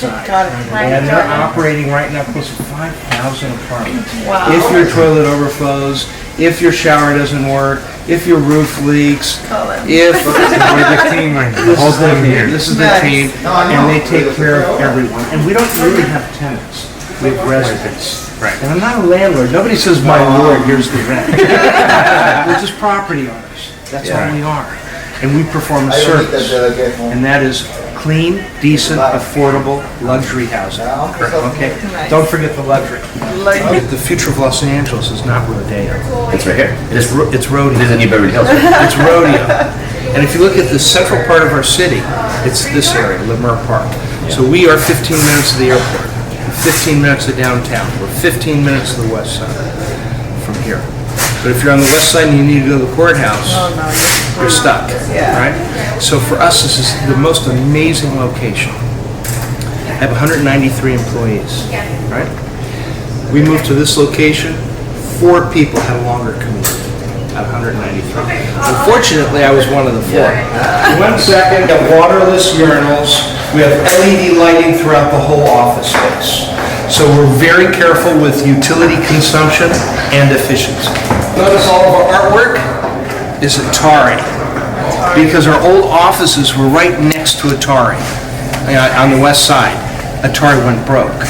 side. Got it. And they're operating right now close to 5,000 apartments. Wow. If your toilet overflows, if your shower doesn't work, if your roof leaks, if We're the team right now. The whole team here. this is the Nice. team, and they take care of everyone. And we don't really have tenants. We have residents. Right. And I'm not a landlord. Nobody says, my lord, here's the rent. We're just property owners. That's all we are. And we perform a service. And that is clean, decent, affordable, luxury housing. Okay? Don't forget the luxury. The future of Los Angeles is not rodeo. It's right here. It's rodeo. It is a New Beverly Hills. It's rodeo. And if you look at the central part of our city, it's this area, Leimert Park. So we are 15 minutes to the airport, 15 minutes to downtown, we're 15 minutes to the west side from here. But if you're on the west side and you need to go to the courthouse, you're stuck, right? So for us, this is the most amazing location. I have 193 employees, right? We moved to this location, 4 people had a longer commute out of 193. Unfortunately, I was one of the 4. 1 second, we have waterless urinals, we have LED lighting throughout the whole office space. So we're very careful with utility consumption and efficiency. Notice all of our artwork is Atari, because our old offices were right next to Atari on the west side. Atari went broke.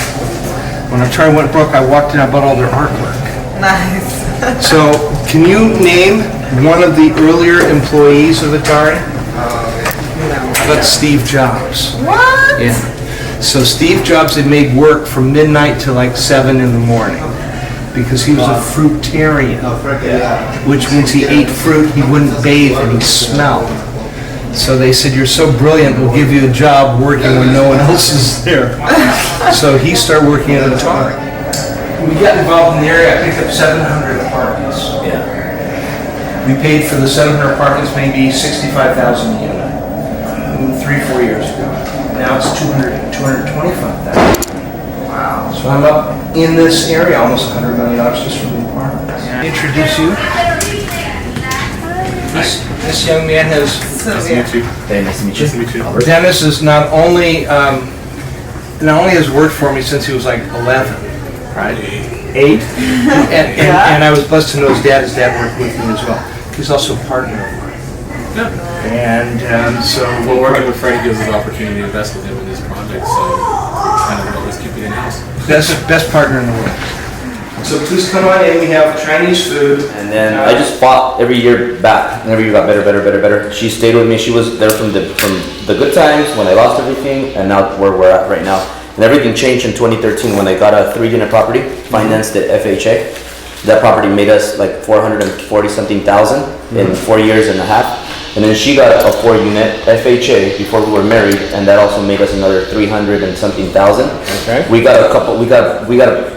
When Atari went broke, I walked in, I bought all their artwork. Nice. So, can you name one of the earlier employees of Atari? That's Steve Jobs. What? Yeah. So Steve Jobs had made work from midnight to like 7 in the morning because he was a fruitarian, which means he ate fruit, he wouldn't bathe, and he smelled. So they said, you're so brilliant, we'll give you a job working when no one else is there. So he started working at Atari. When we got involved in the area, I picked up 700 apartments. Yeah. We paid for the 700 apartments maybe $65,000 a unit, 3-4 years ago. Now it's $225,000. Wow. So I'm up in this area, almost $100 million just from the apartments. Introduce you. This young man has, Very nice to meet you. Albert. Dennis is not only has worked for me since he was like 11, right? 8. And I was blessed to know his dad. His dad worked with me as well. He's also a partner of mine. And so Well, working with Freddie gives us the opportunity to invest with him in this project, so kind of always keep it in-house. best partner in the world. So please come on in. We have Chinese food. And then I just fought every year back, and every year got better. She stayed with me. She was there from the good times when I lost everything, and now where we're at right now. And everything changed in 2013 when I got a 3-unit property, financed at FHA. That property made us like 440 something thousand in 4 years and a half. And then she got a 4-unit FHA before we were married, and that also made us another 300 and something thousand. Okay. We got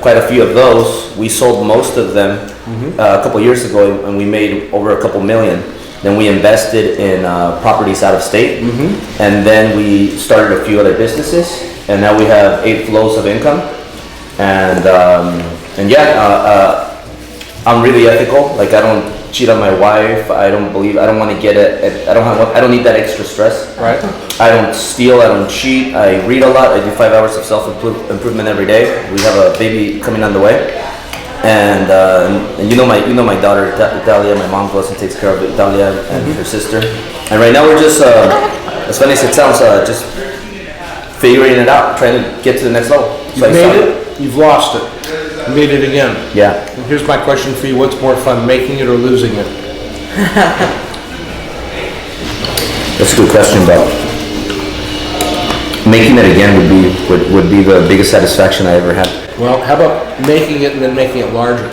quite a few of those. We sold most of them a couple years ago, and we made over a couple million. Then we invested in properties out of state, and then we started a few other businesses, and now we have 8 flows of income. And I'm really ethical. Like, I don't cheat on my wife. I don't want to get it. I don't need that extra stress. Right. I don't steal. I don't cheat. I read a lot. I do 5 hours of self-improvement every day. We have a baby coming on the way, and you know my daughter Dalia. My mom goes and takes care of Dalia and her sister. And right now we're just, as funny as it sounds, just figuring it out, trying to get to the next level. So You've made it. You've lost it. You made it again. Yeah. And here's my question for you: what's more fun, making it or losing it? That's a good question, but making it again would be the biggest satisfaction I ever had. Well, how about making it and then making it larger?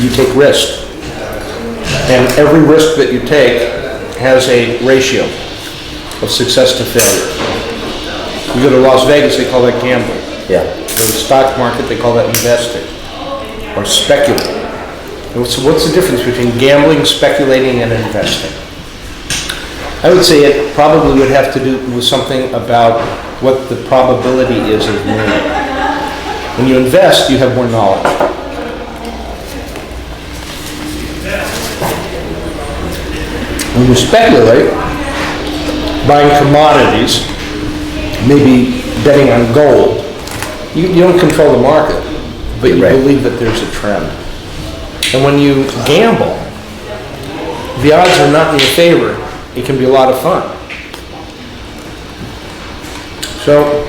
You take risk, and every risk that you take has a ratio of success to failure. You go to Las Vegas, they call that gambling. Yeah. Go to the stock market, they call that investing or speculating. So what's the difference between gambling, speculating, and investing? I would say it probably would have to do with something about what the probability is of winning. When you invest, you have more knowledge. When you speculate, buying commodities, maybe betting on gold. You don't control the market, but you Right. believe that there's a trend. And when you gamble, the odds are not in your favor. It can be a lot of fun. So,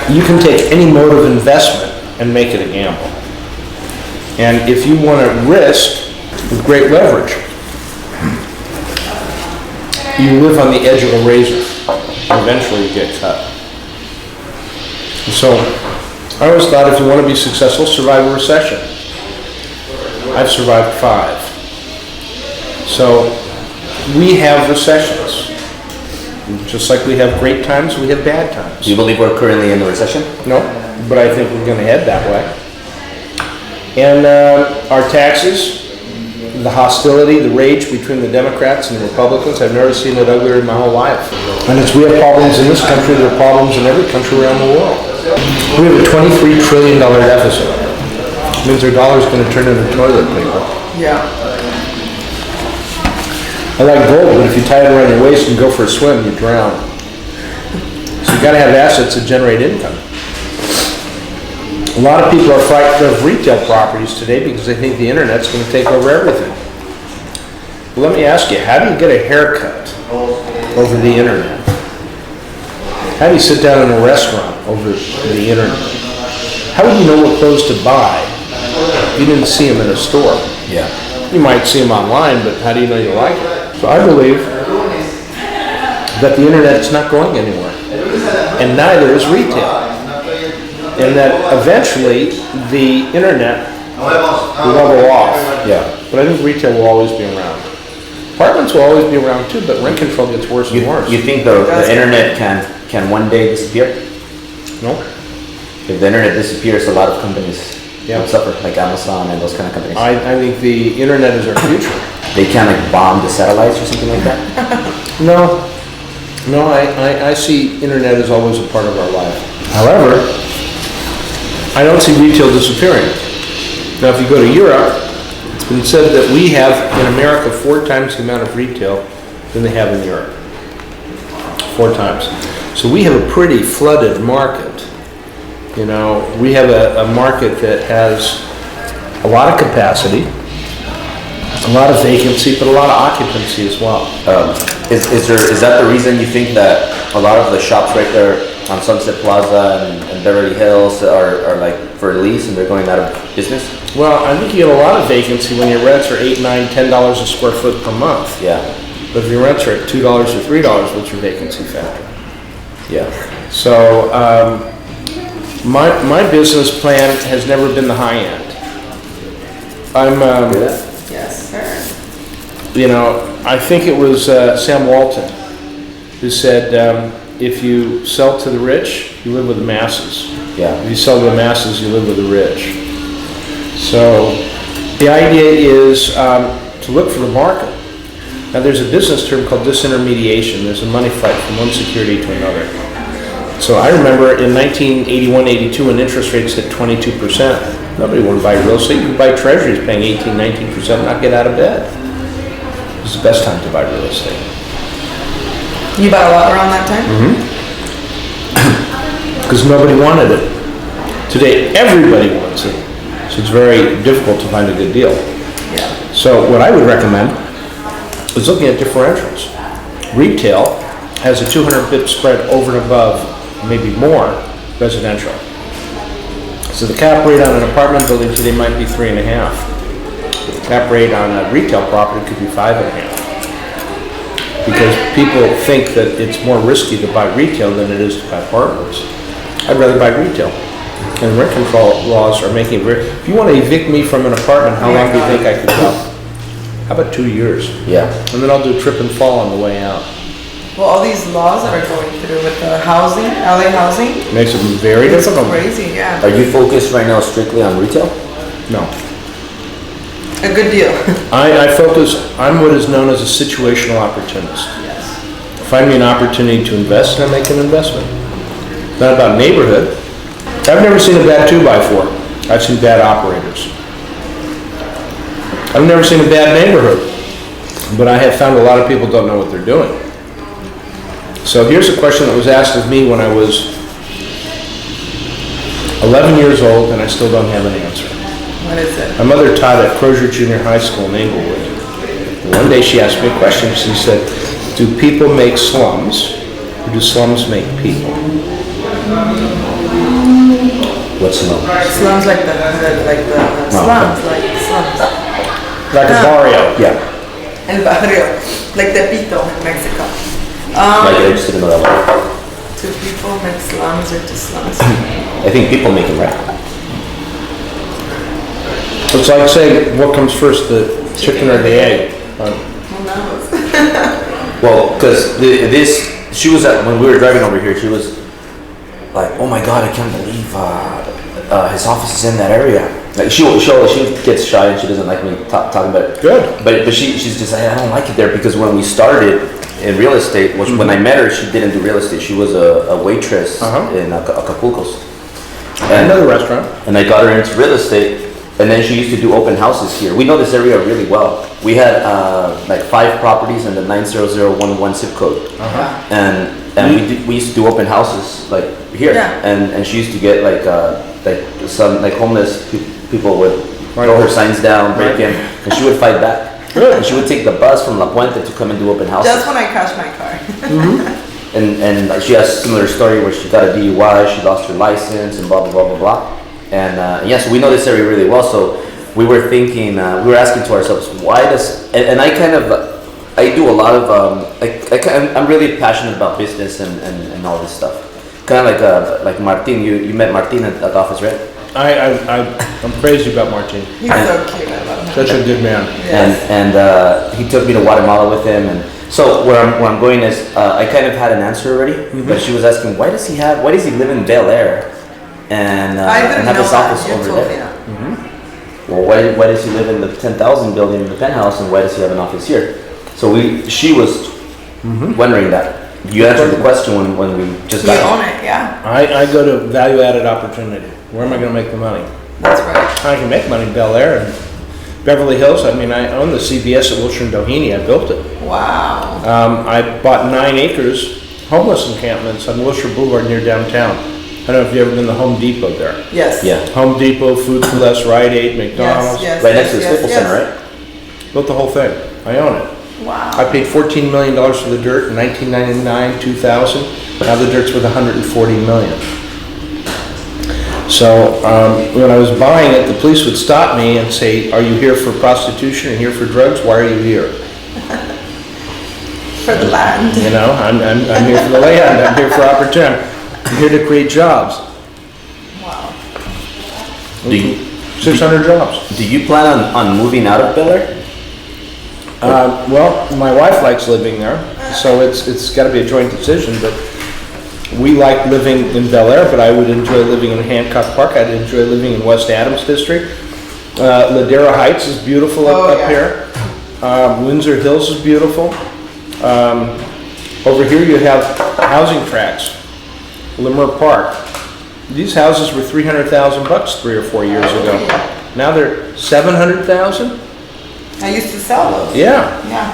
you can take any mode of investment and make it a gamble. And if you want to risk with great leverage, you live on the edge of a razor. Eventually you get cut. So, I always thought if you want to be successful, survive a recession. I've survived 5. So, we have recessions. Just like we have great times, we have bad times. Do you believe we're currently in a recession? No, but I think we're going to head that way. And our taxes, the hostility, the rage between the Democrats and the Republicans, I've never seen it uglier in my whole life. And we have problems in this country, there are problems in every country around the world. We have a $23 trillion deficit. It means our dollar's going to turn into toilet paper. Yeah. I like gold, but if you tie it around your waist and go for a swim, you drown. So you got to have assets that generate income. A lot of people are frightened of retail properties today because they think the internet's going to take over everything. Well, let me ask you, how do you get a haircut over the internet? How do you sit down in a restaurant over the internet? How would you know what clothes to buy if you didn't see them in a store? Yeah. You might see them online, but how do you know you like it? So I believe that the internet's not going anywhere, and neither is retail. And that eventually the internet will level off. Yeah. But I think retail will always be around. Apartments will always be around too, but rent control gets worse and worse. You think the internet can one day disappear? No? If the internet disappears, a lot of companies Yeah. would suffer, like Amazon and those kind of companies. I think the internet is our future. They can't like bomb the satellites or something like that? No, I see internet as always a part of our life. However, I don't see retail disappearing. Now, if you go to Europe, it's been said that we have in America 4 times the amount of retail than they have in Europe. 4 times. So we have a pretty flooded market. You know, we have a market that has a lot of capacity, a lot of vacancy, but a lot of occupancy as well. Is that the reason you think that a lot of the shops right there on Sunset Plaza and Beverly Hills are like for lease and they're going out of business? Well, I think you get a lot of vacancy when your rents are $8, $9, $10 a square foot per month. Yeah. But if your rents are at $2 or $3, what's your vacancy factor? Yeah. So my business plan has never been the high end. Yes, sir. You know, I think it was Sam Walton who said, if you sell to the rich, you live with the masses. Yeah. If you sell to the masses, you live with the rich. So the idea is to look for the market. Now there's a business term called disintermediation. There's a money fight from one security to another. So I remember in 1981-82 when interest rates hit 22%, nobody wanted to buy real estate. You could buy treasuries paying 18-19% and not get out of bed. It was the best time to buy real estate. You bought a lot around that time? Because nobody wanted it. Today, everybody wants it. So it's very difficult to find a good deal. Yeah. So what I would recommend is looking at differentials. Retail has a 200 pip spread over and above, maybe more, residential. So the cap rate on an apartment building today might be 3.5. The cap rate on a retail property could be 5.5. Because people think that it's more risky to buy retail than it is to buy apartments. I'd rather buy retail. And rent control laws are making it very, if you want to evict me from an apartment, how long do you think I could go? How about 2 years? Yeah. And then I'll do trip and fall on the way out. Well, all these laws that are going through with the housing, LA housing, Makes it very it's difficult. crazy, yeah. Are you focused right now strictly on retail? No. A good deal. I focus, I'm what is known as a situational opportunist. Yes. Find me an opportunity to invest and I make an investment. It's not about neighborhood. I've never seen a bad 2x4. I've seen bad operators. I've never seen a bad neighborhood. But I have found a lot of people don't know what they're doing. So here's a question that was asked of me when I was 11 years old, and I still don't have an answer. What is it? My mother taught at Crozier Junior High School in Englewood. One day she asked me a question. She said, do people make slums, or do slums make people? What's slum? Slums like the slums, like slums. Like a barrio. Yeah. El barrio, like Tepito in Mexico. Like I just didn't know that one. Do people make slums or do slums? I think people make them, right? It's like saying, what comes first, the chicken or the egg? Who knows? Well, because she was when we were driving over here, she was like, oh my God, I can't believe his office is in that area. Like she gets shy and she doesn't like me talking about it. Good. But she's just like, I don't like it there because when we started in real estate, which when I met her, she didn't do real estate. She was a waitress in Acapulco's. Another restaurant. And I got her into real estate. And then she used to do open houses here. We know this area really well. We had like 5 properties in the 90011 zip code. And we used to do open houses like here. Yeah. And she used to get like some like homeless people would throw her signs down, break in, and she would fight back. And she would take the bus from La Puente to come and do open houses. Just when I crashed my car. And she has a similar story where she got a DUI, she lost her license, and blah blah blah blah blah. And yes, we know this area really well. So we were thinking, we were asking to ourselves, why does? And I kind of, I do a lot of, I'm really passionate about business and all this stuff. Kind of like Martin. You met Martin at the office, right? I'm crazy about Martin. He's so cute, I love him. Such a good man. Yes. And he took me to Guatemala with him. And so where I'm going is, I kind of had an answer already. But she was asking, why does he live in Bel Air? And have his office over there. Well, why does he live in the 10,000 building in the penthouse, and why does he have an office here? So she was wondering that. You answered the question when we just You got own it, yeah. I go to value-added opportunity. Where am I going to make the money? That's right. I can make money in Bel Air and Beverly Hills. I mean, I own the CBS at Wilshire and Doheny. I built it. Wow. I bought 9 acres, homeless encampments on Wilshire Boulevard near downtown. I don't know if you've ever been to Home Depot there. Yes. Yeah. Home Depot, Food for Less, Rite Aid, McDonald's. Yes, right next to the Staples yes. Center, right? Built the whole thing. I own it. Wow. I paid $14 million for the dirt in 1999, 2000. Now the dirt's worth $140 million. So when I was buying it, the police would stop me and say, "Are you here for prostitution or here for drugs? Why are you here?" For the land. You know, I'm here for the land. I'm here for opportunity. I'm here to create jobs. Wow. 600 jobs. Do you plan on moving out of Bel Air? Well, my wife likes living there, so it's got to be a joint decision. But we like living in Bel Air, but I would enjoy living in Hancock Park. I'd enjoy living in West Adams District. Ladera Heights is beautiful up here. Windsor Hills is beautiful. Over here you have housing tracts. Leimert Park. These houses were $300,000 3 or 4 years ago. Now they're $700,000. I used to sell those. Yeah. Yeah.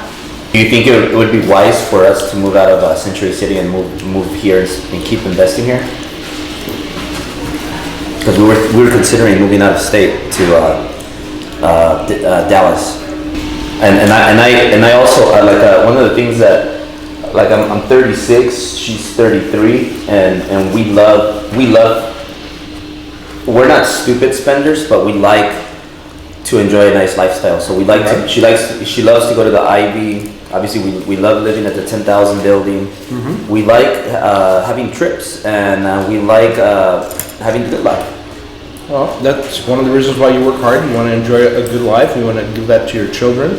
Do you think it would be wise for us to move out of Century City and move here and keep investing here? Because we were considering moving out of state to Dallas, and I also one of the things that I'm 36, she's 33, and we love. We're not stupid spenders, but we like to enjoy a nice lifestyle. So we like to. She loves to go to the Ivy. Obviously, we love living at the 10,000 building. We like having trips, and we like having a good life. Well, that's one of the reasons why you work hard. You want to enjoy a good life. You want to give that to your children.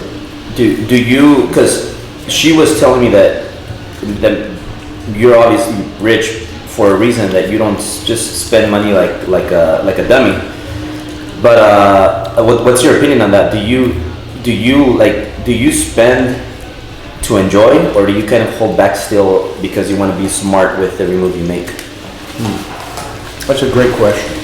Do you? Because she was telling me that you're obviously rich for a reason, that you don't just spend money like a dummy. But what's your opinion on that? Do you spend to enjoy, or do you kind of hold back still because you want to be smart with every move you make? That's a great question.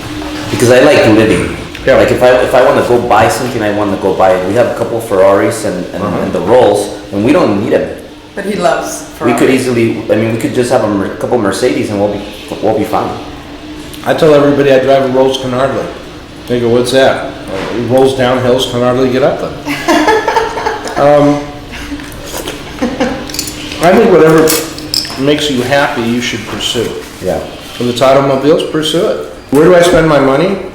Because I like living. Yeah. Like if I want to go buy something, I want to go buy it. We have a couple Ferraris and the Rolls, and we don't need a But he loves We could Ferraris. easily, I mean, we could just have a couple Mercedes and we'll be fine. I tell everybody I drive a Rolls Canardly. They go, what's that? It rolls down hills, can hardly get up them. I think whatever makes you happy, you should pursue. Yeah. If it's automobiles, pursue it. Where do I spend my money?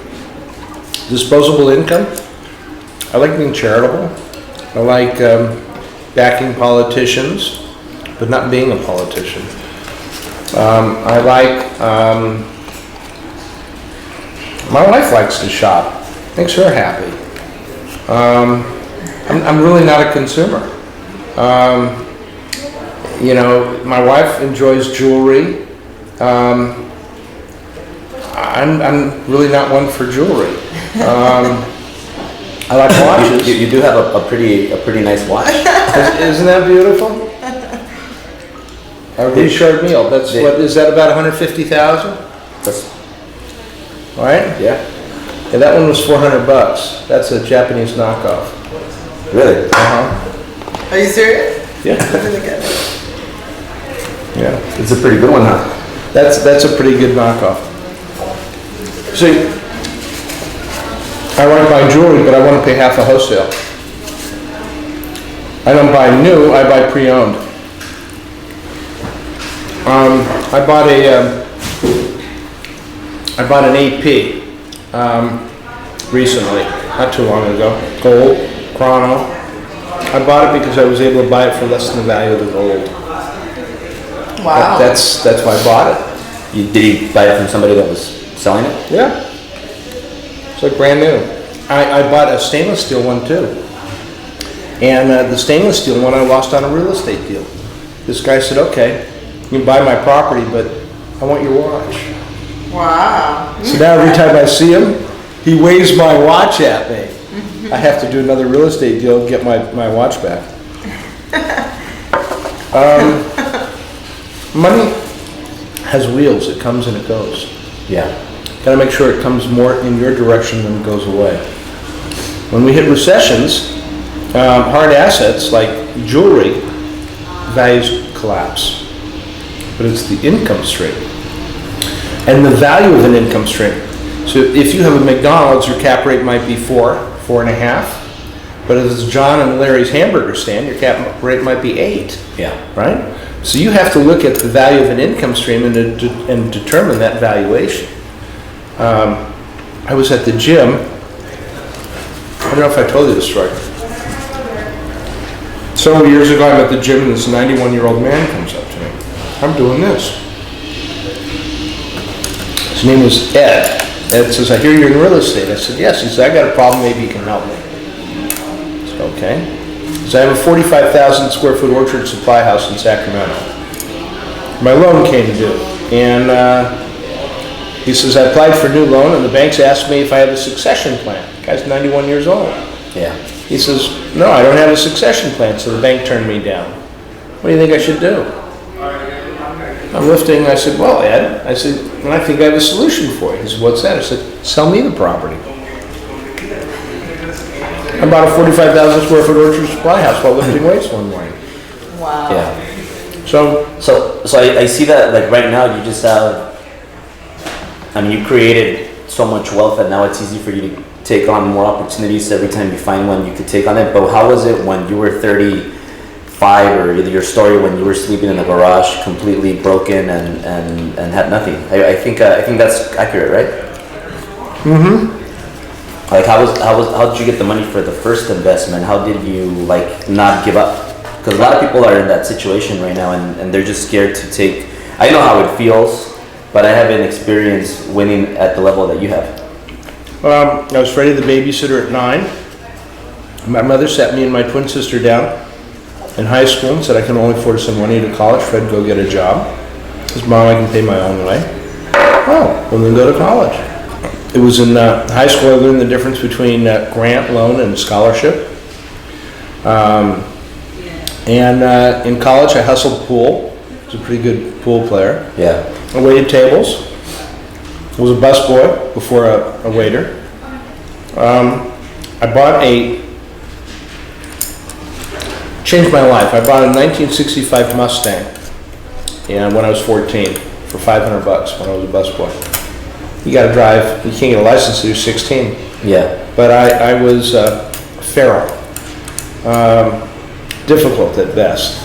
Disposable income. I like being charitable. I like backing politicians, but not being a politician. I like, my wife likes to shop. Makes her happy. I'm really not a consumer. You know, my wife enjoys jewelry. I'm really not one for jewelry. I like watches. You do have a pretty nice watch. Isn't that beautiful? A Richard Mille. That's what is that about 150,000? That's, Right? yeah. Yeah, that one was 400 bucks. That's a Japanese knockoff. Really? Uh-huh. Are you serious? Yeah. Really good. Yeah. It's a pretty good one, huh? That's a pretty good knockoff. See, I want to buy jewelry, but I want to pay half a wholesale. I don't buy new, I buy pre-owned. I bought an AP recently, not too long ago. Gold, chrono. I bought it because I was able to buy it for less than the value of the gold. Wow. That's why I bought it. Did you buy it from somebody that was selling it? Yeah. It's like brand new. I bought a stainless steel one too. And the stainless steel one I lost on a real estate deal. This guy said, okay, you can buy my property, but I want your watch. Wow. So now every time I see him, he waves my watch at me. I have to do another real estate deal and get my watch back. Money has wheels. It comes and it goes. Yeah. Gotta make sure it comes more in your direction than it goes away. When we hit recessions, hard assets like jewelry, values collapse. But it's the income stream and the value of an income stream. So if you have a McDonald's, your cap rate might be 4.5. But if it's John and Larry's hamburger stand, your cap rate might be 8. Yeah. Right? So you have to look at the value of an income stream and determine that valuation. I was at the gym. I don't know if I told you this story. Several years ago, I'm at the gym and this 91-year-old man comes up to me. I'm doing this. His name was Ed. Ed says, I hear you're in real estate. I said, yes. He said, I got a problem, maybe you can help me. I said, okay. He said, I have a 45,000 square foot orchard supply house in Sacramento. My loan came due. And he says, I applied for a new loan and the banks asked me if I have a succession plan. The guy's 91 years old. Yeah. He says, no, I don't have a succession plan, so the bank turned me down. What do you think I should do? I'm lifting, I said, well, Ed, I said, I think I have a solution for you. He said, what's that? I said, sell me the property. I bought a 45,000 square foot orchard supply house while lifting weights one morning. Wow. Yeah. So, I see that, like, right now you just have, I mean, you created so much wealth that now it's easy for you to take on more opportunities. Every time you find one, you could take on it. But how was it when you were 35, or your story when you were sleeping in the garage, completely broken and had nothing? I think that's accurate, right? Mm-hmm. Like, how did you get the money for the first investment? How did you, like, not give up? Because a lot of people are in that situation right now, and they're just scared to take. I know how it feels, but I haven't experienced winning at the level that you have. I was Freddie the babysitter at 9. My mother sat me and my twin sister down in high school and said, I can only afford to send money to college. Fred, go get a job. His mom, I can pay my own way. Oh, well then go to college. It was in high school I learned the difference between grant, loan, and scholarship. In college I hustled pool. I was a pretty good pool player. Yeah. I waited tables. I was a busboy before a waiter. I bought a changed my life. I bought a 1965 Mustang, and when I was 14, for $500 when I was a busboy. You got to drive. You can't get a license until you're 16. Yeah. But I was feral, difficult at best,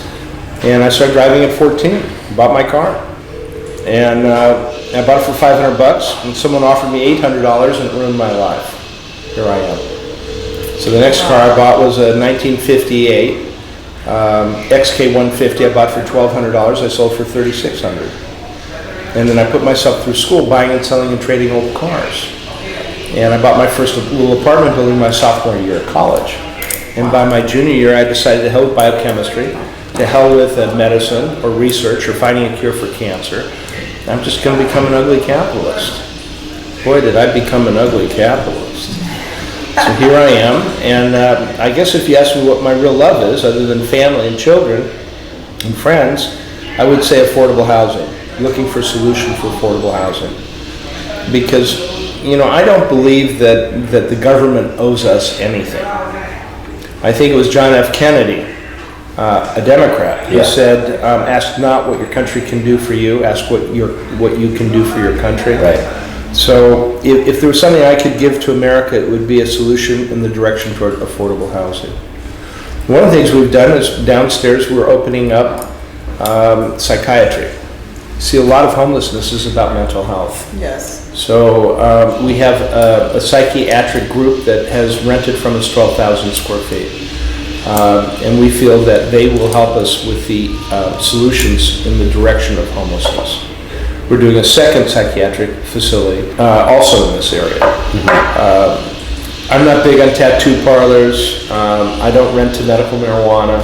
and I started driving at 14. Bought my car, and I bought it for $500, and someone offered me $800, and it ruined my life. Here I am. So the next car I bought was a 1958 XK150. I bought for $1,200. I sold for $3,600. And then I put myself through school buying and selling and trading old cars. And I bought my first little apartment building my sophomore year of college. And by my junior year, I decided to hell with biochemistry, to hell with medicine or research or finding a cure for cancer. I'm just going to become an ugly capitalist. Boy, did I become an ugly capitalist. So here I am, and I guess if you ask me what my real love is, other than family and children and friends, I would say affordable housing. Looking for a solution for affordable housing. Because, you know, I don't believe that the government owes us anything. I think it was John F. Kennedy, a Democrat, who said, ask not what your country can do for you, ask what you can do for your country. Right. So if there was something I could give to America, it would be a solution in the direction toward affordable housing. One of the things we've done is downstairs we're opening up psychiatry. See, a lot of homelessness is about mental health. Yes. So we have a psychiatric group that has rented from us 12,000 square feet. And we feel that they will help us with the solutions in the direction of homelessness. We're doing a second psychiatric facility, also in this area. I'm not big on tattoo parlors. I don't rent to medical marijuana.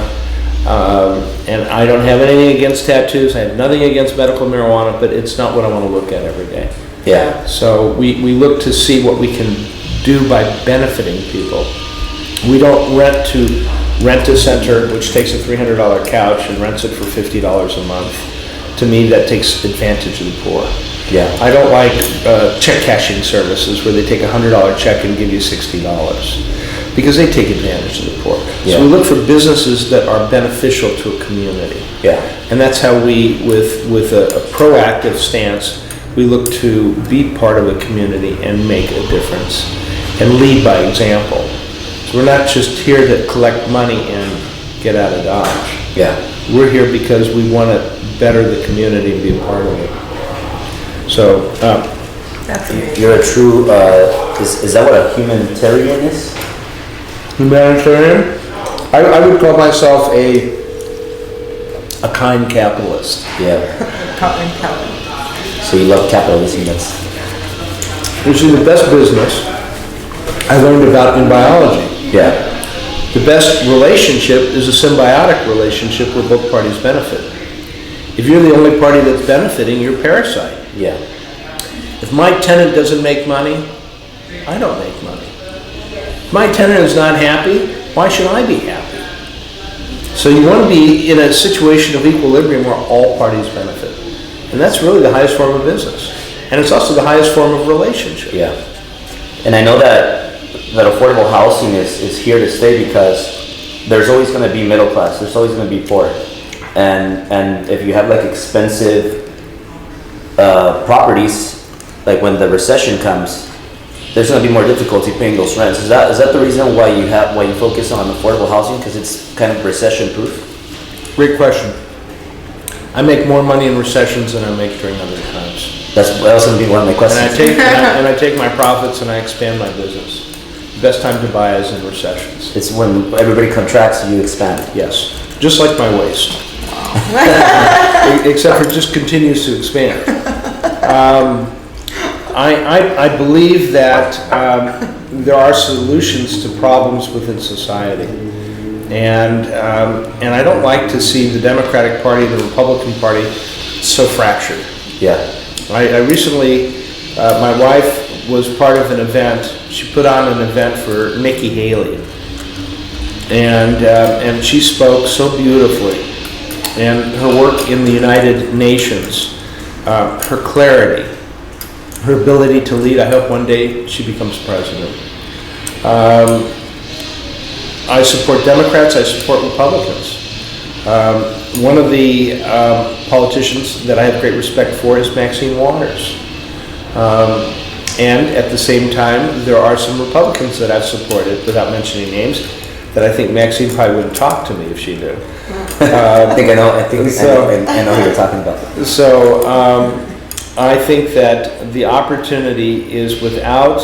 And I don't have anything against tattoos. I have nothing against medical marijuana, but it's not what I want to look at every day. Yeah. So we look to see what we can do by benefiting people. We don't rent to Rent-A-Center, which takes a $300 couch and rents it for $50 a month. To me, that takes advantage of the poor. Yeah. I don't like check cashing services where they take a $100 check and give you $60, because they take advantage of the poor. Yeah. So we look for businesses that are beneficial to a community. Yeah. And that's how we, with a proactive stance, we look to be part of a community and make a difference and lead by example. So we're not just here to collect money and get out of Dodge. Yeah. We're here because we want to better the community and be a part of it. So, That's amazing. You're a true, is that what a humanitarian is? humanitarian, I would call myself a kind capitalist. Yeah. Counting. So you love capitalism, that's... Which is the best business I learned about in biology. Yeah. The best relationship is a symbiotic relationship where both parties benefit. If you're the only party that's benefiting, you're a parasite. Yeah. If my tenant doesn't make money, I don't make money. If my tenant is not happy, why should I be happy? So you want to be in a situation of equilibrium where all parties benefit. And that's really the highest form of business. And it's also the highest form of relationship. Yeah. And I know that affordable housing is here to stay because there's always going to be middle class, there's always going to be poor. And if you have like expensive properties, like when the recession comes, there's going to be more difficulty paying those rents. Is that the reason why you focus on affordable housing, because it's kind of recession proof? Great question. I make more money in recessions than I make during other times. That was going to be one of my questions. And I take my profits and I expand my business. The best time to buy is in recessions. It's when everybody contracts, you expand. Yes, just like my waist. Except for it just continues to expand. I believe that there are solutions to problems within society. And I don't like to see the Democratic Party and the Republican Party so fractured. Yeah. I recently, my wife was part of an event. She put on an event for Nikki Haley, and she spoke so beautifully. And her work in the United Nations, her clarity, her ability to lead. I hope one day she becomes president. I support Democrats, I support Republicans. One of the politicians that I have great respect for is Maxine Waters. And at the same time, there are some Republicans that I've supported, without mentioning names, that I think Maxine probably wouldn't talk to me if she did. I think I know who you're talking about. So I think that the opportunity is without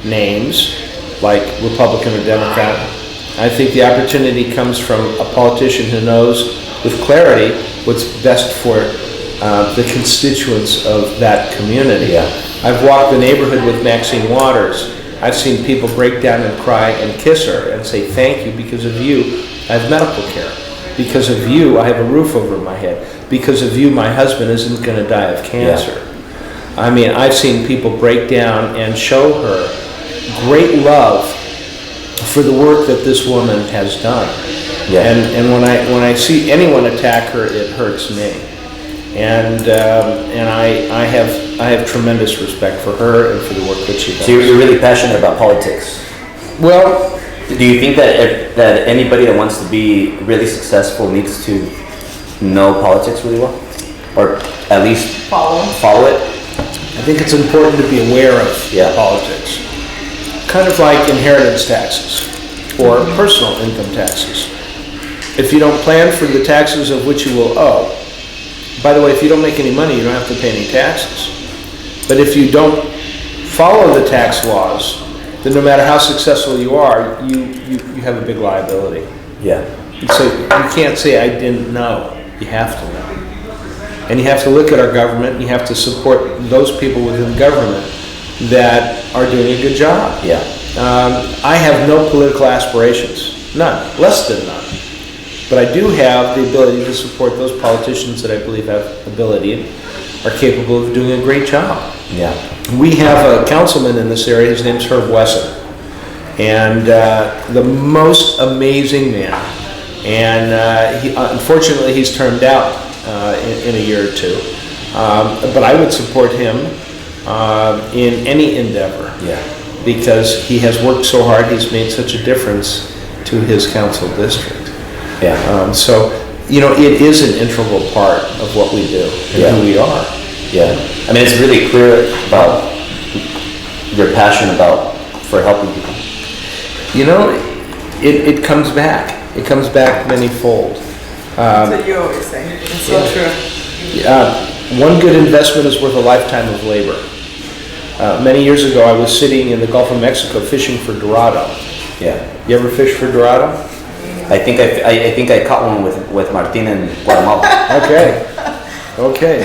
names like Republican or Democrat. I think the opportunity comes from a politician who knows with clarity what's best for the constituents of that community. Yeah. I've walked the neighborhood with Maxine Waters. I've seen people break down and cry and kiss her and say, thank you, because of you, I have medical care. Because of you, I have a roof over my head. Because of you, my husband isn't going to die of cancer. Yeah. I mean, I've seen people break down and show her great love for the work that this woman has done. Yeah. And when I see anyone attack her, it hurts me. And I have tremendous respect for her and for the work that she does. So you're really passionate about politics. Well, do you think that anybody that wants to be really successful needs to know politics really well, or at least follow it? I think it's important to be aware of politics. Kind of like inheritance taxes or personal income taxes. If you don't plan for the taxes of which you will owe, by the way, if you don't make any money, you don't have to pay any taxes. But if you don't follow the tax laws, then no matter how successful you are, you have a big liability. Yeah. So you can't say, I didn't know. You have to know. And you have to look at our government, and you have to support those people within government that are doing a good job. Yeah. I have no political aspirations. None. Less than none. But I do have the ability to support those politicians that I believe have ability and are capable of doing a great job. Yeah. We have a councilman in this area, his name's Herb Wesson. And the most amazing man. And unfortunately he's termed out in a year or two. But I would support him in any endeavor. Yeah. Because he has worked so hard, he's made such a difference to his council district. Yeah. So, you know, it is an integral part of what we do and who we are. Yeah. I mean, it's really clear about your passion for helping people. You know, it comes back. It comes back many-fold. That's what you always say. It's so true. One good investment is worth a lifetime of labor. Many years ago, I was sitting in the Gulf of Mexico fishing for Dorado. Yeah. You ever fish for Dorado? I think I caught one with Martin in Guatemala. Okay.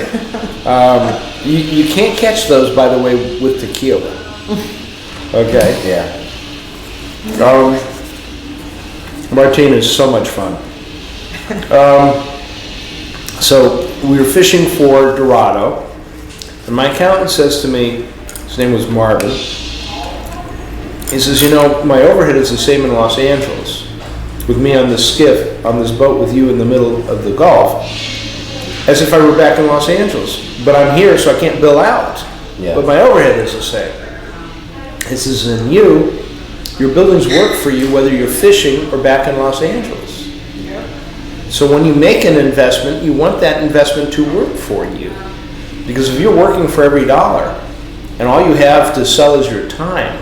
You can't catch those, by the way, with tequila. Okay. Yeah. Martin is so much fun. So we were fishing for Dorado, and my accountant says to me, his name was Marvin, he says, you know, my overhead is the same in Los Angeles, with me on this skiff, on this boat with you in the middle of the Gulf, as if I were back in Los Angeles. But I'm here, so I can't bill out. Yeah. But my overhead is the same. He says, and your buildings work for you whether you're fishing or back in Los Angeles. Yeah. So when you make an investment, you want that investment to work for you. Because if you're working for every dollar, and all you have to sell is your time,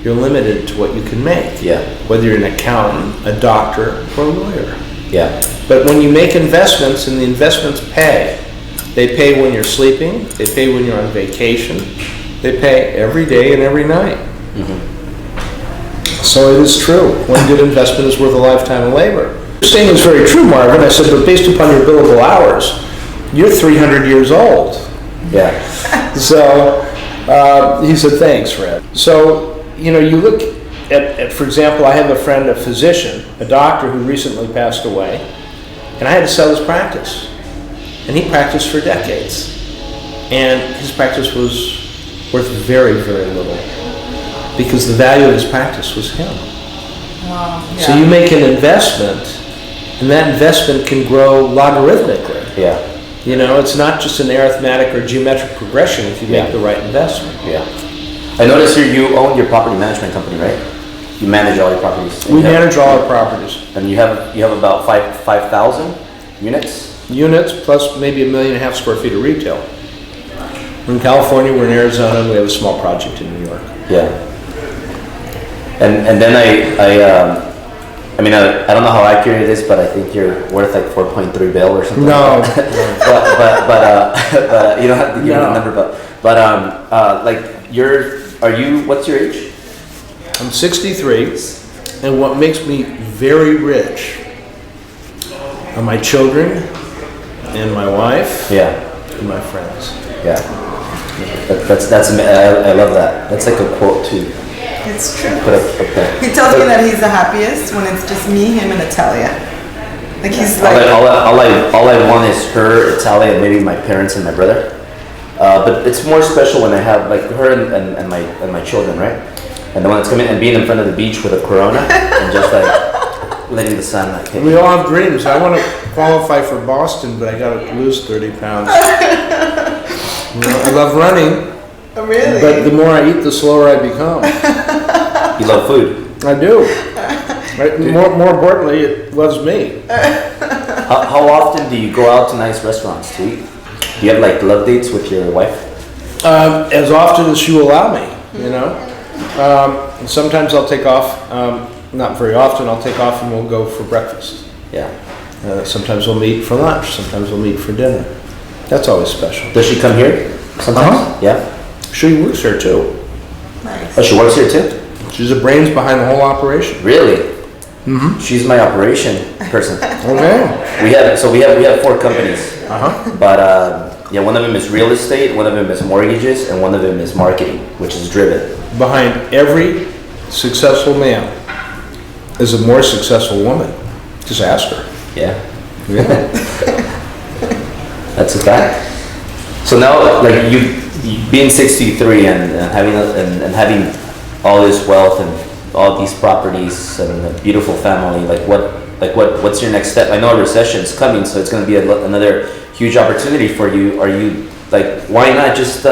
you're limited to what you can make. Yeah. Whether you're an accountant, a doctor, or a lawyer. Yeah. But when you make investments and the investments pay, they pay when you're sleeping, they pay when you're on vacation, they pay every day and every night. Mm-hmm. So it is true. One good investment is worth a lifetime of labor. You're saying is very true, Marvin. I said, but based upon your billable hours, you're 300 years old. Yeah. So he said, thanks, Fred. So, you know, you look at, for example, I have a friend, a physician, a doctor who recently passed away, and I had to sell his practice. And he practiced for decades. And his practice was worth very, very little because the value of his practice was him. Wow. So you make an investment, and that investment can grow logarithmically. Yeah. You know, it's not just an arithmetic or geometric progression if you make the right investment. Yeah. I notice here you own your property management company, right? You manage all your properties. We manage all our properties. And you have about 5,000 units. Units plus maybe 1.5 million square feet of retail. We're in California, we're in Arizona, and we have a small project in New York. Yeah. And then I mean, I don't know how accurate it is, but I think you're worth like 4.3 bill or something. No. Like that. but you don't have to give me the number. But like what's your age? I'm 63, and what makes me very rich are my children and my wife. Yeah. And my friends. Yeah. That's I love that. That's like a quote too. It's true. Put up there. He tells me that he's the happiest when it's just me, him, and Italia. Like he's like. All I want is her, Italia, and maybe my parents and my brother. But it's more special when I have like her and my children, right? And the one that's coming and being in front of the beach with a Corona and just like letting the sun like hit. We all have dreams. I want to qualify for Boston, but I got to lose 30 pounds. I love running. Oh, really? But the more I eat, the slower I become. You love food. I do. Right? More importantly, it loves me. How often do you go out to nice restaurants to eat? Do you have like love dates with your wife? As often as she will allow me, you know. And sometimes I'll take off. Not very often. I'll take off and we'll go for breakfast. Yeah. Sometimes we'll meet for lunch. Sometimes we'll meet for dinner. That's always special. Does she come here sometimes? Yeah. She works here too. Nice. Oh, she works here too? She's the brains behind the whole operation. Really? Mm-hmm. She's my operation person. Okay. We have 4 companies. Uh-huh. But yeah, one of them is real estate, one of them is mortgages, and one of them is marketing, which is driven. Behind every successful man is a more successful woman. Just ask her. Yeah. Yeah. That's a fact. So now, like you being 63 and having all this wealth and all these properties and a beautiful family, what's your next step? I know a recession is coming, so it's going to be another huge opportunity for you. Are you like, why not just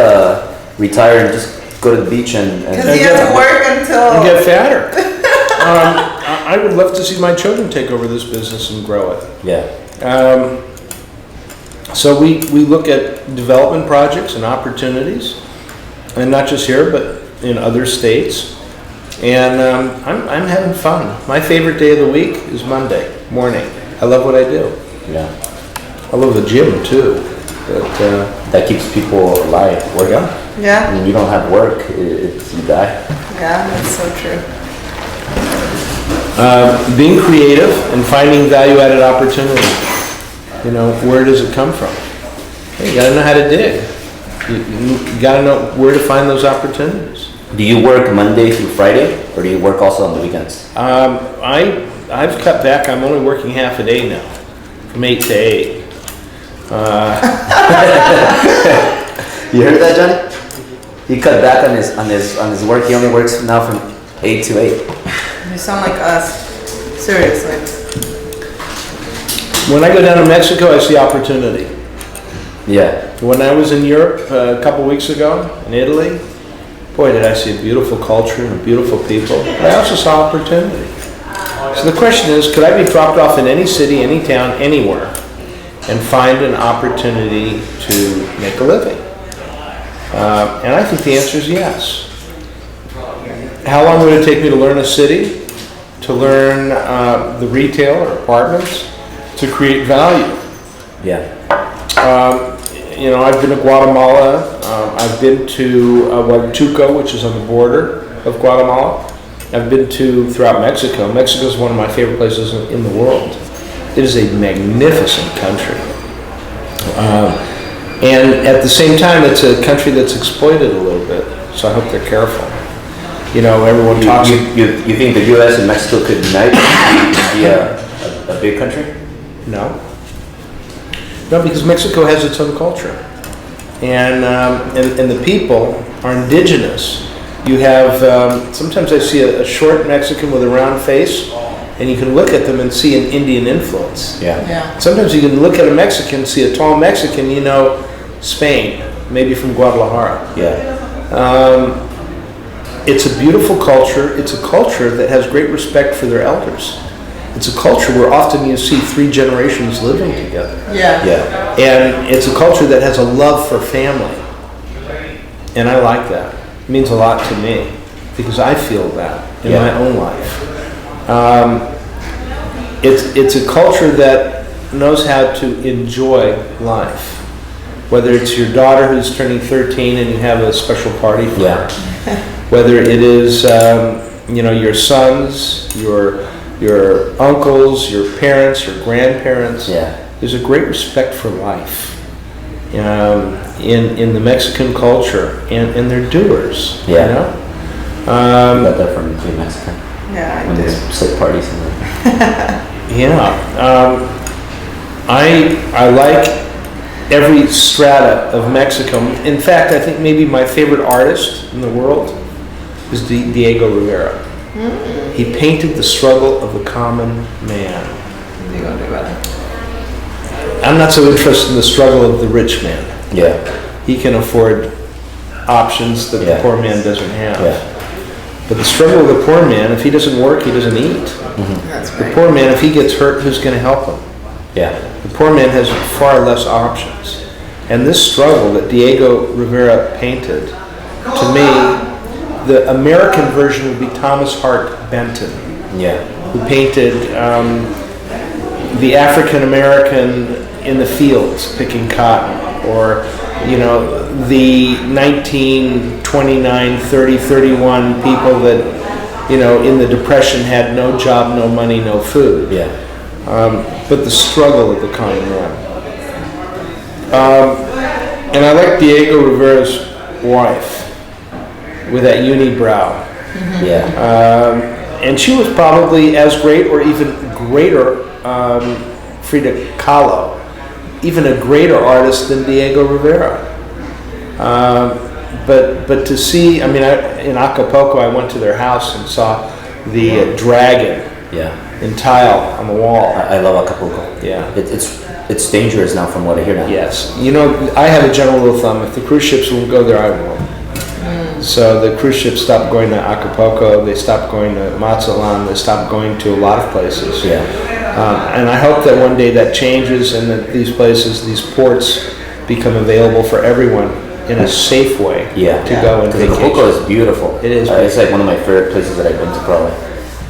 retire and just go to the beach and Because he has to work until. And get fatter. I would love to see my children take over this business and grow it. yeah. So we look at development projects and opportunities, and not just here, but in other states. And I'm having fun. My favorite day of the week is Monday morning. I love what I do. Yeah. I love the gym too. But That keeps people alive. Working. Yeah. When you don't have work, you die. Yeah, that's so true. being creative and finding value-added opportunity. You know, where does it come from? Hey, you gotta know how to dig. You gotta know where to find those opportunities. Do you work Monday through Friday, or do you work also on the weekends? I've cut back. I'm only working half a day now, from 8 to 8. You heard that, Johnny? He cut back on his work. He only works now from 8 to 8. You sound like us. Seriously. When I go down to Mexico, I see opportunity. Yeah. When I was in Europe a couple weeks ago, in Italy, boy, did I see a beautiful culture and beautiful people. I also saw opportunity. So the question is, could I be dropped off in any city, any town, anywhere, and find an opportunity to make a living? And I think the answer is yes. How long would it take me to learn a city, to learn the retail or apartments, to create value? Yeah. You know, I've been to Guatemala. I've been to Huachuca, which is on the border of Guatemala. I've been throughout Mexico. Mexico is one of my favorite places in the world. It is a magnificent country. And at the same time, it's a country that's exploited a little bit, so I hope they're careful. You know, everyone talks... You think the U.S. and Mexico could unite and be a big country? No. No, because Mexico has its own culture. And the people are indigenous. You have, sometimes I see a short Mexican with a round face, and you can look at them and see an Indian influence. Yeah. Sometimes you can look at a Mexican, see a tall Mexican, you know, Spain, maybe from Guadalajara. Yeah. it's a beautiful culture. It's a culture that has great respect for their elders. It's a culture where often you see 3 generations living together. Yeah. Yeah. And it's a culture that has a love for family. And I like that. It means a lot to me because I feel that in my own life. It's a culture that knows how to enjoy life. Whether it's your daughter who's turning 13 and you have a special party for her. Whether it is your sons, your uncles, your parents, your grandparents. Yeah. There's a great respect for life in the Mexican culture, and they're doers. Yeah. You know? Got that from being Mexican. Yeah, I When do. there's sick parties and everything. I like every strata of Mexico. In fact, I think maybe my favorite artist in the world is Diego Rivera. He painted the struggle of the common man. I'm not so interested in the struggle of the rich man. Yeah. He can afford options that the poor man doesn't have. Yeah. But the struggle of the poor man, if he doesn't work, he doesn't eat. That's The right. poor man, if he gets hurt, who's going to help him? Yeah. The poor man has far less options. And this struggle that Diego Rivera painted, to me, the American version would be Thomas Hart Benton, Yeah. who painted the African American in the fields picking cotton, or the 1929, 30, 31 people that in the Depression had no job, no money, no food. Yeah. But the struggle of the common man. And I like Diego Rivera's wife with that unibrow. Yeah. And she was probably as great or even greater, Frida Kahlo, even a greater artist than Diego Rivera. But to see, in Acapulco, I went to their house and saw the dragon Yeah. in tile on the wall. I love Acapulco. Yeah. It's dangerous now from what I hear now. Yes. I have a general rule of thumb. If the cruise ships won't go there, I won't. So the cruise ships stopped going to Acapulco. They stopped going to Mazatlan. They stopped going to a lot of places. Yeah. And I hope that one day that changes and that these places, these ports, become available for everyone in a safe way Yeah. to go and Because Acapulco vacation. is beautiful. It is It's like one of my favorite places that I've been to probably.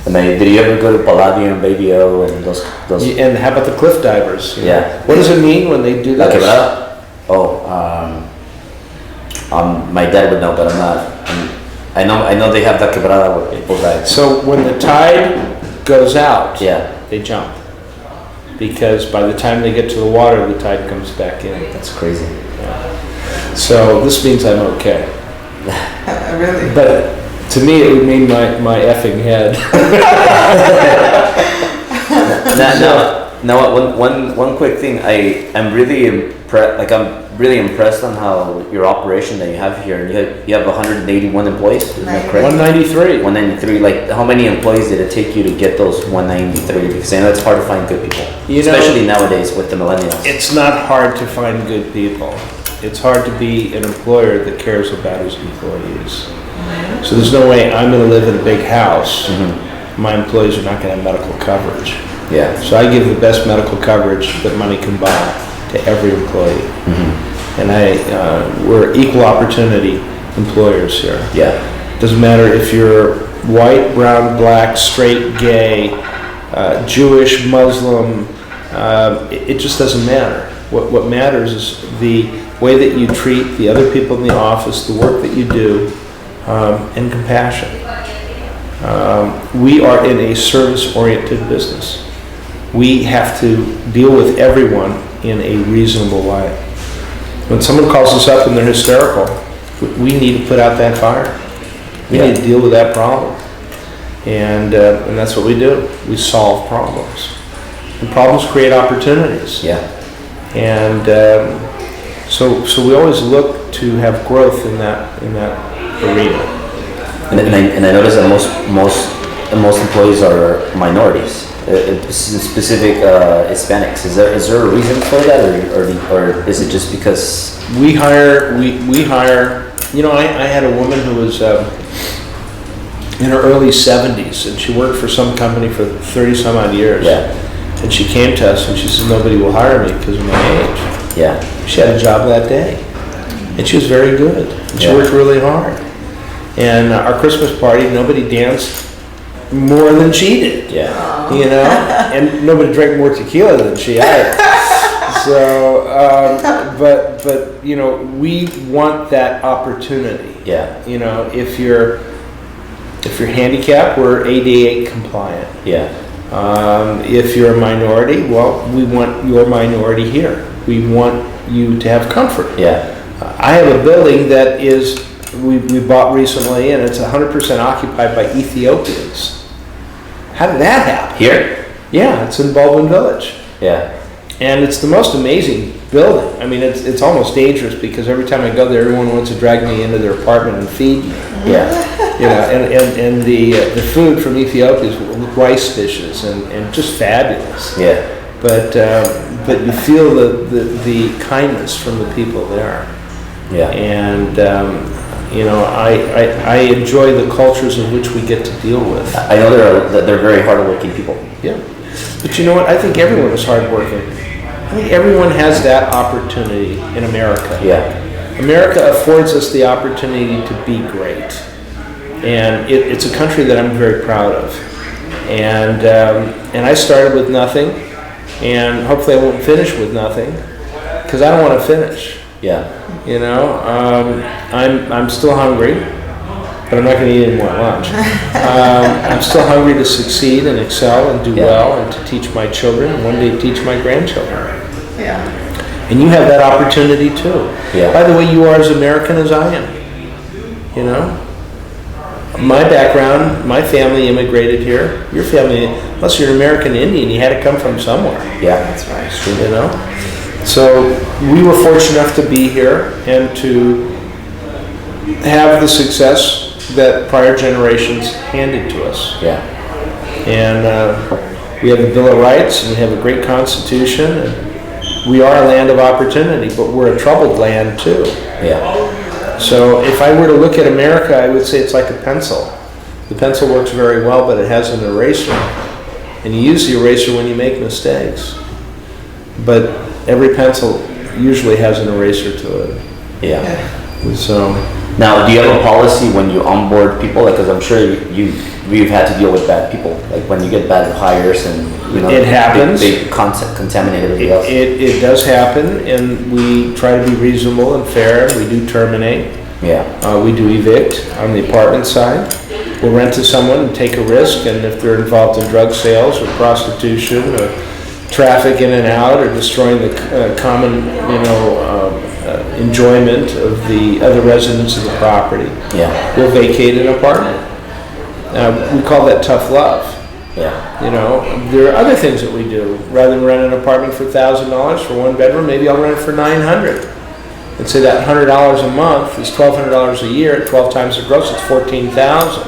And did you ever go to Palladium, Baby O, and those? And how about the cliff divers? Yeah. What does it mean when they do La that? Quebrada? Oh, my dad would know, but I'm not. I know they have La Quebrada where people dive. So when the tide goes out, Yeah. they jump. Because by the time they get to the water, the tide comes back in. That's crazy. So this means I'm okay. Really? But to me, it would mean my effing head. Now, one quick thing. I'm really impressed. Like I'm really impressed on how your operation that you have here. You have 181 employees. Is that correct? 193. 193. Like how many employees did it take you to get those 193? Because I know it's hard to find good people, especially nowadays with the millennials. It's not hard to find good people. It's hard to be an employer that cares about his employees. So there's no way I'm going to live in a big house. My employees are not going to have medical coverage. Yeah. So I give the best medical coverage that money can buy to every employee. And we're equal opportunity employers here. Yeah. Doesn't matter if you're white, brown, black, straight, gay, Jewish, Muslim, it just doesn't matter. What matters is the way that you treat the other people in the office, the work that you do, and compassion. We are in a service-oriented business. We have to deal with everyone in a reasonable way. When someone calls us up and they're hysterical, we need to put out that fire. We need to deal with that problem. And that's what we do. We solve problems. And problems create opportunities. Yeah. And so we always look to have growth in that arena. And I noticed that most employees are minorities, specific Hispanics. Is there a reason for that, or is it just because We hire. I had a woman who was in her early 70s, and she worked for some company for 30 some odd years. Yeah. And she came to us and she said, nobody will hire me because of my age. Yeah. She had a job that day. And she was very good. And she Yeah. worked really hard. And our Christmas party, nobody danced more than she did. Yeah. You know? And nobody drank more tequila than she either. So, but you know, we want that opportunity. Yeah. You know, if you're handicapped, we're ADA compliant. Yeah. If you're a minority, well, we want your minority here. We want you to have comfort. Yeah. I have a building that we bought recently, and it's 100% occupied by Ethiopians. How did that happen? Here? Yeah, it's in Baldwin Village. Yeah. And it's the most amazing building. I mean, it's almost dangerous because every time I go there, everyone wants to drag me into their apartment and feed me. Yeah. You know, and the food from Ethiopia is rice dishes and just fabulous. Yeah. But you feel the kindness from the people there. Yeah. And you know, I enjoy the cultures in which we get to deal with. I know they're very hardworking people. Yeah. But you know what? I think everyone is hardworking. I think everyone has that opportunity in America. Yeah. America affords us the opportunity to be great. And it's a country that I'm very proud of. And I started with nothing, and hopefully I won't finish with nothing, because I don't want to finish. Yeah. You know, I'm still hungry, but I'm not going to eat any more lunch. I'm still hungry to succeed and excel and do well, and to teach my children, and one day teach my grandchildren. Yeah. And you have that opportunity too. Yeah. By the way, you are as American as I am. You know? My background, my family immigrated here. Your family, unless you're an American Indian, you had to come from somewhere. Yeah. That's right. You know? So we were fortunate enough to be here and to have the success that prior generations handed to us. Yeah. And we have a Bill of Rights, and we have a great Constitution, and we are a land of opportunity, but we're a troubled land too. Yeah. So if I were to look at America, I would say it's like a pencil. The pencil works very well, but it has an eraser. And you use the eraser when you make mistakes. But every pencil usually has an eraser to it. Yeah. So Now, do you have a policy when you onboard people? Because I'm sure you've had to deal with bad people, like when you get bad hires and It happens. They contaminate everybody else. it does happen, and we try to be reasonable and fair. We do terminate. Yeah. We do evict on the apartment side. We'll rent to someone and take a risk, and if they're involved in drug sales or prostitution or traffic in and out or destroying the common, enjoyment of the other residents of the property, Yeah. we'll vacate an apartment. We call that tough love. Yeah. You know, there are other things that we do. Rather than rent an apartment for $1,000 for one bedroom, maybe I'll rent it for $900. And say that $100 a month is $1,200 a year. At 12 times the gross, it's $14,000.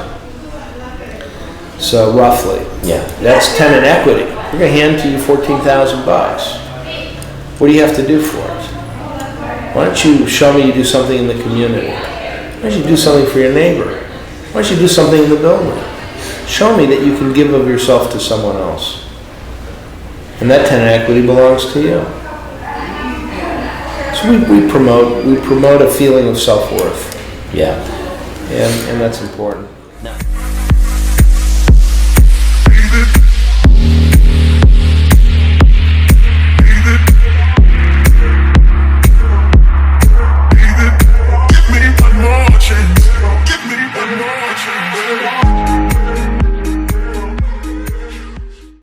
So roughly, Yeah. that's tenant equity. We're going to hand to you $14,000. What do you have to do for it? Why don't you show me you do something in the community? Why don't you do something for your neighbor? Why don't you do something in the building? Show me that you can give of yourself to someone else. And that tenant equity belongs to you. So we promote a feeling of self-worth. Yeah. And that's important.